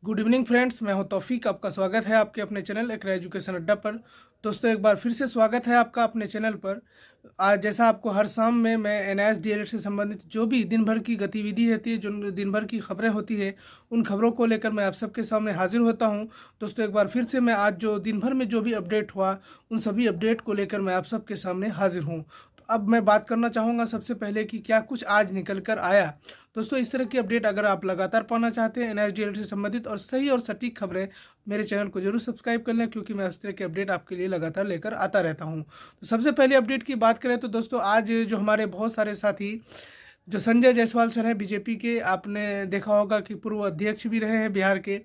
Good evening friends, मैं हूं तौफीक। आपका स्वागत है आपके अपने चैनल एक एजुकेशन अड्डा पर। दोस्तों, एक बार फिर से स्वागत है आपका अपने चैनल पर। आज जैसा आपको हर शाम में मैं एनआईएस डीएलएड से संबंधित जो भी दिन भर की गतिविधि होती है, जो दिन भर की खबरें होती है, उन खबरों को लेकर मैं आप सबके सामने हाजिर होता हूं। दोस्तों, एक बार फिर से मैं आज जो दिन भर में जो भी अपडेट हुआ, उन सभी अपडेट को लेकर मैं आप सबके सामने हाजिर हूँ। तो अब मैं बात करना चाहूँगा सबसे पहले कि क्या कुछ आज निकल कर आया। दोस्तों, इस तरह की अपडेट अगर आप लगातार पाना चाहते हैं एनआईएस से संबंधित और सही और सटीक खबरें, मेरे चैनल को जरूर सब्सक्राइब कर लें, क्योंकि मैं इस तरह के अपडेट आपके लिए लगातार लेकर आता रहता हूं। तो सबसे पहले अपडेट की बात करें तो दोस्तों, आज जो हमारे बहुत सारे साथी जो संजय जायसवाल सर हैं बीजेपी के, आपने देखा होगा कि पूर्व अध्यक्ष भी रहे हैं बिहार के,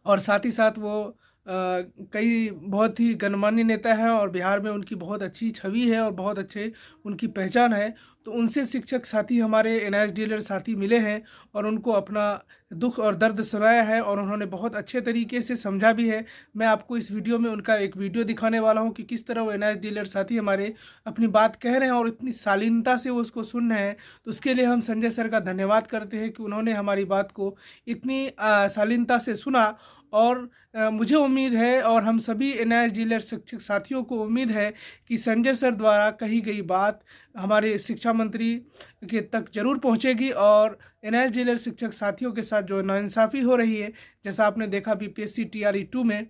और साथ ही साथ वो कई बहुत ही गणमान्य नेता हैं और बिहार में उनकी बहुत अच्छी छवि है और बहुत अच्छे उनकी पहचान है। तो उनसे शिक्षक साथी हमारे एनआईएस डीएलएड साथी मिले हैं और उनको अपना दुख और दर्द सुनाया है, और उन्होंने बहुत अच्छे तरीके से समझा भी है। मैं आपको इस वीडियो में उनका एक वीडियो दिखाने वाला हूं कि किस तरह वो एनआईएस डीएलएड साथी हमारे अपनी बात कह रहे हैं और इतनी शालीनता से वो उसको सुन रहे हैं। तो उसके लिए हम संजय सर का धन्यवाद करते हैं कि उन्होंने हमारी बात को इतनी शालीनता से सुना। और मुझे उम्मीद है और हम सभी एनआईएस डीएलएड शिक्षक साथियों को उम्मीद है कि संजय सर द्वारा कही गई बात हमारे शिक्षा मंत्री के तक जरूर पहुंचेगी, और एनआईएस डीएलएड शिक्षक साथियों के साथ जो नाइंसाफ़ी हो रही है, जैसा आपने देखा बीपीएससी टीआरई 2 में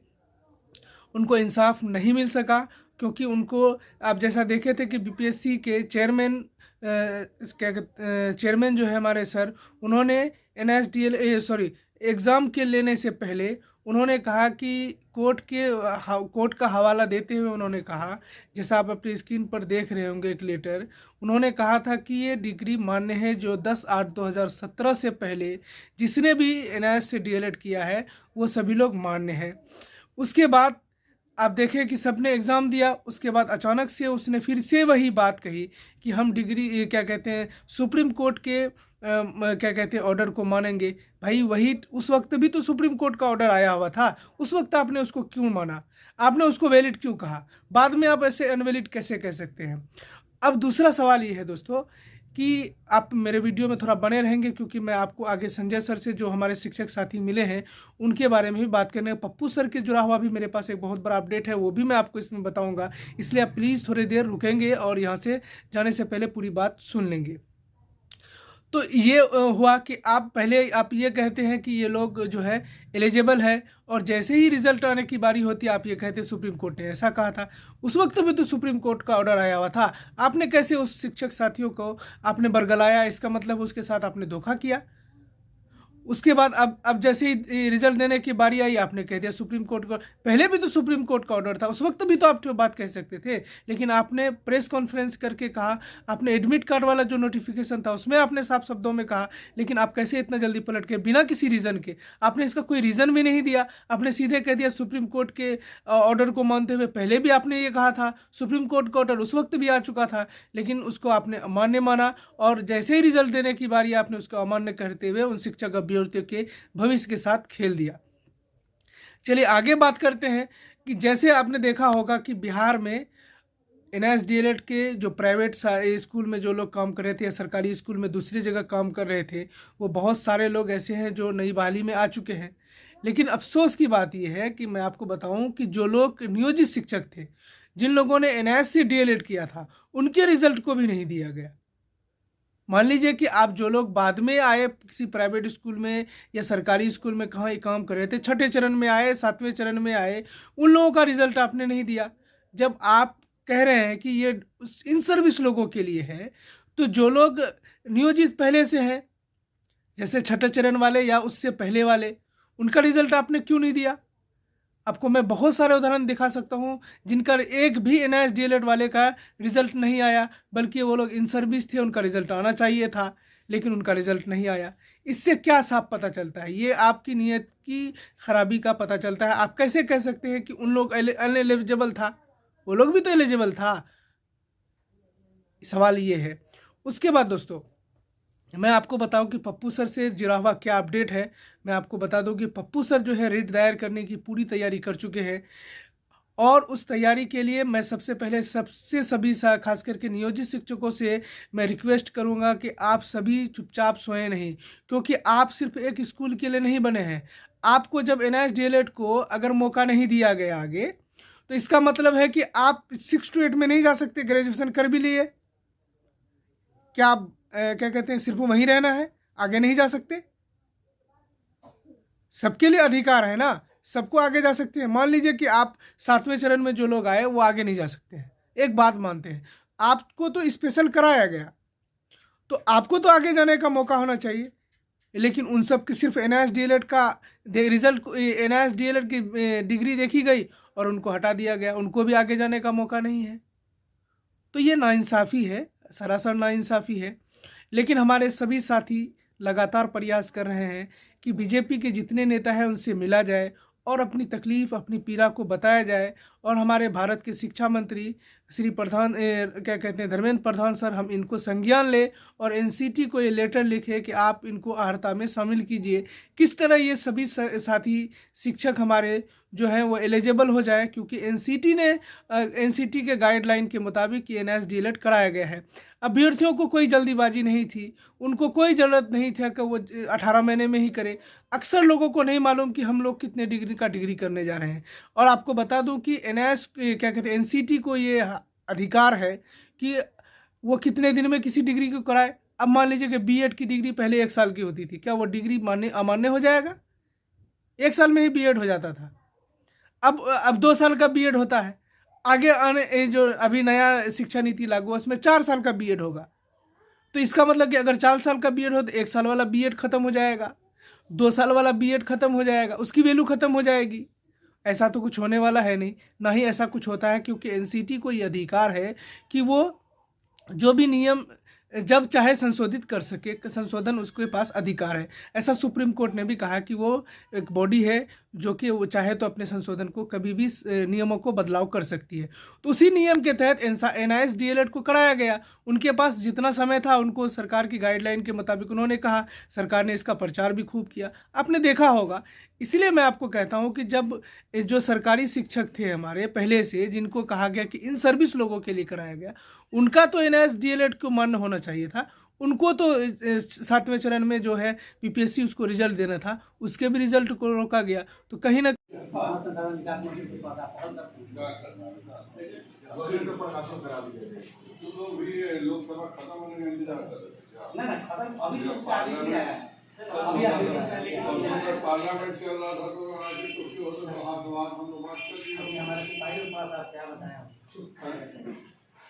उनको इंसाफ नहीं मिल सका, क्योंकि उनको आप जैसा देखे थे कि बीपीएससी के चेयरमैन चेयरमैन जो है हमारे सर, उन्होंने एनएसडीएल एग्ज़ाम के लेने से पहले उन्होंने कहा कि कोर्ट का हवाला देते हुए उन्होंने कहा, जैसा आप अपनी स्क्रीन पर देख रहे होंगे एक लेटर, उन्होंने कहा था कि ये डिग्री मान्य है जो 10/8/2017 से पहले जिसने भी एनआईएस से डीएलएड किया है वो सभी लोग मान्य हैं। उसके बाद आप देखें कि सबने एग्ज़ाम दिया, उसके बाद अचानक से उसने फिर से वही बात कही कि हम डिग्री क्या कहते हैं सुप्रीम कोर्ट के क्या कहते हैं ऑर्डर को मानेंगे। भाई, वही उस वक्त भी तो सुप्रीम कोर्ट का ऑर्डर आया हुआ था, उस वक्त आपने उसको क्यों माना? आपने उसको वैलिड क्यों कहा? बाद में आप ऐसे अनवैलिड कैसे कह सकते हैं? अब दूसरा सवाल ये है दोस्तों कि आप मेरे वीडियो में थोड़ा बने रहेंगे, क्योंकि मैं आपको आगे संजय सर से जो हमारे शिक्षक साथी मिले हैं उनके बारे में भी बात करने, पप्पू सर के जुड़ा हुआ भी मेरे पास एक बहुत बड़ा अपडेट है, वो भी मैं आपको इसमें बताऊंगा। इसलिए आप प्लीज़ थोड़ी देर रुकेंगे और यहाँ से जाने से पहले पूरी बात सुन लेंगे। तो ये हुआ कि आप ये कहते हैं कि ये लोग जो है एलिजिबल है, और जैसे ही रिजल्ट आने की बारी होती है आप ये कहते हैं सुप्रीम कोर्ट ने ऐसा कहा था। उस वक्त भी तो सुप्रीम कोर्ट का ऑर्डर आया हुआ था। आपने कैसे उस शिक्षक साथियों को आपने बरगलाया? इसका मतलब उसके साथ आपने धोखा किया। उसके बाद अब जैसे ही रिजल्ट देने की बारी आई, आपने कह दिया सुप्रीम कोर्ट का। पहले भी तो सुप्रीम कोर्ट का ऑर्डर था, उस वक्त भी तो आप तो बात कह सकते थे, लेकिन आपने प्रेस कॉन्फ्रेंस करके कहा। आपने एडमिट कार्ड वाला जो नोटिफिकेशन था उसमें आपने साफ शब्दों में कहा, लेकिन आप कैसे इतना जल्दी पलट के बिना किसी रीज़न के, आपने इसका कोई रीज़न भी नहीं दिया, आपने सीधे कह दिया सुप्रीम कोर्ट के ऑर्डर को मानते हुए। पहले भी आपने ये कहा था, सुप्रीम कोर्ट का ऑर्डर उस वक्त भी आ चुका था, लेकिन उसको आपने अमान्य माना, और जैसे ही रिजल्ट देने की बारी आपने उसको अमान्य करते हुए उन शिक्षक अभ्यर्थियों के भविष्य के साथ खेल दिया। चलिए आगे बात करते हैं कि जैसे आपने देखा होगा कि बिहार में एनआईएस डीएलएड के जो प्राइवेट स्कूल में जो लोग काम कर रहे थे या सरकारी स्कूल में दूसरी जगह काम कर रहे थे, वो बहुत सारे लोग ऐसे हैं जो नई बहाली में आ चुके हैं। लेकिन अफसोस की बात यह है कि मैं आपको बताऊं कि जो लोग नियोजित शिक्षक थे, जिन लोगों ने एनआईएस से डीएलएड किया था, उनके रिजल्ट को भी नहीं दिया गया। मान लीजिए कि आप जो लोग बाद में आए किसी प्राइवेट स्कूल में या सरकारी स्कूल में कहाँ काम कर रहे थे, छठे चरण में आए, सातवें चरण में आए, उन लोगों का रिजल्ट आपने नहीं दिया। जब आप कह रहे हैं कि ये इन सर्विस लोगों के लिए है, तो जो लोग नियोजित पहले से हैं, जैसे छठे चरण वाले या उससे पहले वाले, उनका रिजल्ट आपने क्यों नहीं दिया? आपको मैं बहुत सारे उदाहरण दिखा सकता हूं जिनका एक भी एनआईएस डीएलएड वाले का रिजल्ट नहीं आया, बल्कि वो लोग इन सर्विस थे, उनका रिजल्ट आना चाहिए था, लेकिन उनका रिजल्ट नहीं आया। इससे क्या साफ पता चलता है? ये आपकी नीयत की खराबी का पता चलता है। आप कैसे कह सकते हैं कि उन लोग अनएलिजिबल था? वो लोग भी तो एलिजिबल था। सवाल ये है। उसके बाद दोस्तों, मैं आपको बताऊं कि पप्पू सर से जुड़ा हुआ क्या अपडेट है। मैं आपको बता दूं कि पप्पू सर जो है रिट दायर करने की पूरी तैयारी कर चुके हैं, और उस तैयारी के लिए मैं सबसे पहले सभी खास करके नियोजित शिक्षकों से मैं रिक्वेस्ट करूंगा कि आप सभी चुपचाप सोएं नहीं, क्योंकि आप सिर्फ एक स्कूल के लिए नहीं बने हैं। आपको जब NSDLED को अगर मौका नहीं दिया गया आगे, तो इसका मतलब है कि आप 6 to 8 में नहीं जा सकते। ग्रेजुएशन कर भी लिए, क्या आप क्या कहते हैं सिर्फ वहीं रहना है, आगे नहीं जा सकते? सबके लिए अधिकार है ना, सबको आगे जा सकते हैं। मान लीजिए कि आप 7वें चरण में जो लोग आए वो आगे नहीं जा सकते हैं, एक बात मानते हैं, आपको तो स्पेशल कराया गया, तो आपको तो आगे जाने का मौका होना चाहिए। लेकिन उन सब की सिर्फ NSDLED का रिजल्ट, NSDLED की डिग्री देखी गई और उनको हटा दिया गया, उनको भी आगे जाने का मौका नहीं है। तो ये नाइंसाफ़ी है, सरासर नाइंसाफ़ी है। लेकिन हमारे सभी साथी लगातार प्रयास कर रहे हैं कि बीजेपी के जितने नेता हैं उनसे मिला जाए और अपनी तकलीफ़, अपनी पीड़ा को बताया जाए। और हमारे भारत के शिक्षा मंत्री श्री प्रधान क्या कहते हैं धर्मेंद्र प्रधान सर, हम इनको संज्ञान ले और NCT को ये लेटर लिखे कि आप इनको आहर्ता में शामिल कीजिए। किस तरह ये सभी साथी शिक्षक हमारे जो हैं वो एलिजिबल हो जाए, क्योंकि NCT के गाइडलाइन के मुताबिक NSDLED कराया गया है। अभ्यर्थियों को कोई जल्दीबाजी नहीं थी, उनको कोई ज़रूरत नहीं था कि वो 18 महीने में ही करें। अक्सर लोगों को नहीं मालूम कि हम लोग कितने डिग्री करने जा रहे हैं। और आपको बता दूं कि क्या कहते हैं NCT को ये अधिकार है कि वो कितने दिन में किसी डिग्री को कराए। अब मान लीजिए कि B.Ed की डिग्री पहले 1 साल की होती थी, क्या वो डिग्री अमान्य हो जाएगा? 1 साल में ही B.Ed हो जाता था, अब 2 साल का B.Ed होता है। आगे आने जो अभी नया शिक्षा नीति लागू है उसमें 4 साल का B.Ed होगा। तो इसका मतलब कि अगर 4 साल का B.Ed हो तो 1 साल वाला B.Ed खत्म हो जाएगा, 2 साल वाला B.Ed खत्म हो जाएगा, उसकी वैल्यू खत्म हो जाएगी। ऐसा तो कुछ होने वाला है नहीं, ना ही ऐसा कुछ होता है, क्योंकि NCT को ये अधिकार है कि वो जो भी नियम जब चाहे संशोधित कर सके, संशोधन उसके पास अधिकार है। ऐसा सुप्रीम कोर्ट ने भी कहा कि वो एक बॉडी है जो कि वो चाहे तो अपने संशोधन को कभी भी नियमों को बदलाव कर सकती है। तो उसी नियम के तहत NSDLED को कराया गया। उनके पास जितना समय था, उनको सरकार की गाइडलाइन के मुताबिक उन्होंने कहा, सरकार ने इसका प्रचार भी खूब किया, आपने देखा होगा। इसलिए मैं आपको कहता हूँ कि जब जो सरकारी शिक्षक थे हमारे पहले से, जिनको कहा गया कि इन सर्विस लोगों के लिए कराया गया, उनका तो NSDLED को मान्य होना चाहिए था। उनको तो 7वें चरण में जो है PPSC उसको रिजल्ट देना था, उसके भी रिजल्ट को रोका गया। तो कहीं ना लोकसभा खत्म होने का इंतजार कर रहे ना खत्म अभी तो आदेश ही आया है। अभी पार्लियामेंट चल रहा था तो आज की कुर्सी हो तो आप हम लोग बात कर रहे हैं। हमारे सिपाही के पास आप क्या बताएं?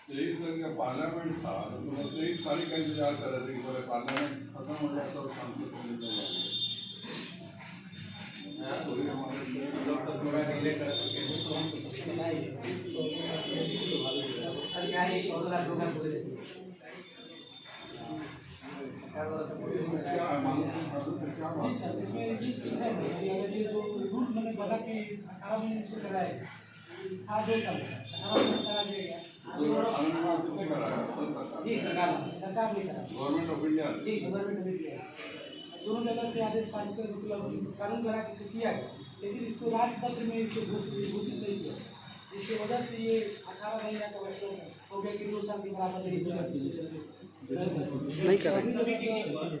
23 पार्लियामेंट था तो 23 तारीख का इंतजार कर रहे थे कि पहले पार्लियामेंट खत्म हो जाए तो शांति से निकल जाएंगे। थोड़ा डिले कर सके तो क्या है 14 लाख प्रोग्राम पूरे देश में क्या इसमें ये जो रूल मैंने बोला कि 18 महीने इसको कराए आज 2 साल 18 महीने करा दिया जी सरकार ने करा गवर्नमेंट ऑफ इंडिया जी गवर्नमेंट ऑफ इंडिया दोनों जगह से आदेश पारित कर कानून बना के किया गया, लेकिन इसको राजपत्र में इसको घोषित नहीं किया। इसकी वजह से ये 18 महीने का बच्चों हो गया कि 2 साल के बराबर नहीं कर